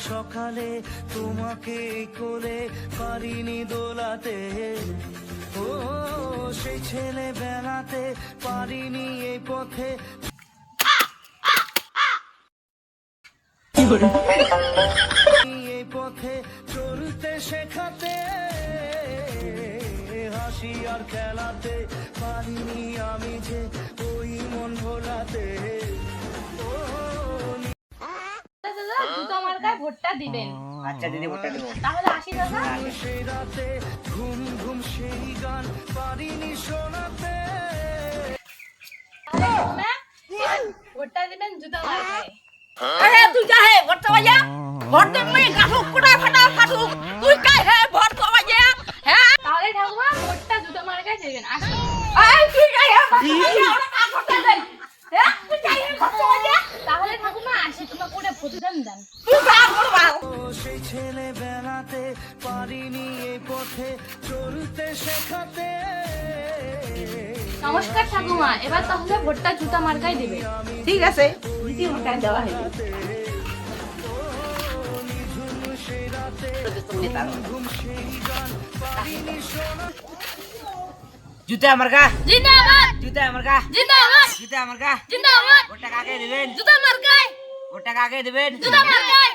সকালে তোমাকে কোলে পারিনি দোলাতে, ও সেই ছেলে বেলাতে পারিনি এই পথে, এই পথে চলতে শেখাতে, হাসি আর খেলাতে পারিনি আমি যে ওই মন ভোলাতে। জুতো মার্কায় ভোটটা দিবেন। আচ্ছা দিদি ভোটটা দেবো। তাহলে আসি দাদা। সেই রাতে ঘুম ঘুম সেই গান পারিনি শোনাতে। ভোটটা দিবেন জুতো মার্কায়। अरे तू जा है भोट तो बजा भोट तो मैं गाठू कुड़ा फटा फाटू तू काय है भोट तो बजा है তাহলে ঠাকুমা ভোটটা জুতো মার্কায় দিবেন। আসি। आई तू काय है भोट तो बजा और का भोट दे है तू काय है भोट तो बजा তাহলে ঠাকুমা আসি, তোমার কোটে প্রতিদান দেন। तू का करबा সেই ছেলে বেলাতে পারিনি এই পথে চলতে শেখাতে। নমস্কার ঠাকুমা, এবার তাহলে ভোটটা জুতো মার্কায় দিবে। ठीक আছে দিদি ভোট দেওয়া হবে জুতা মার্কা জিন্দাবাদ জুতা মার্কা জিন্দাবাদ জুতা মার্কা জিন্দাবাদ। ভোটটা কাকে দিবেন জুতো মার্কায় ভোটটা কাকে দিবেন জুতো মার্কায়।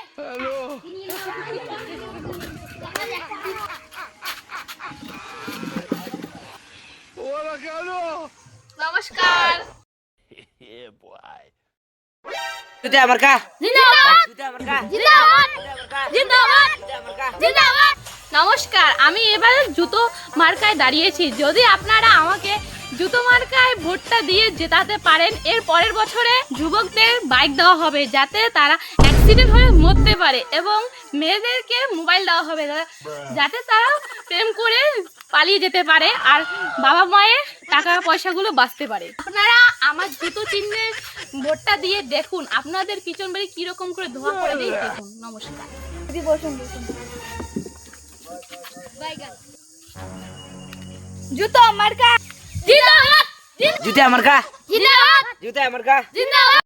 নমস্কার। জুতা মার্কা জিন্দাবাদ জুতা মার্কা জিন্দাবাদ জিন্দাবাদ জুতা মার্কা জিন্দাবাদ। নমস্কার, আমি এবার জুতো মার্কায় দাঁড়িয়েছি। যদি আপনারা আমাকে জুতো মার্কায় ভোটটা দিয়ে জেতাতে পারেন, এর পরের বছরে যুবকদের বাইক দেওয়া হবে যাতে তারা অ্যাক্সিডেন্ট হয়ে মরতে পারে, এবং মেয়েদেরকে মোবাইল দেওয়া হবে যাতে তারা প্রেম করে পালিয়ে যেতে পারে আর বাবা মায়ের টাকা পয়সাগুলো বাঁচতে পারে। আপনারা আমার জুতো চিহ্নে ভোটটা দিয়ে দেখুন আপনাদের পিছন বাড়ি কীরকম করে ধোয়া করে দিয়ে দেখুন। নমস্কার। দিদি বসুন বসুন। জুতো মার্কা জিন্দাবাদ জুতা মার্কা জিন্দাবাদ জুতা মার্কা জিন্দাবাদ।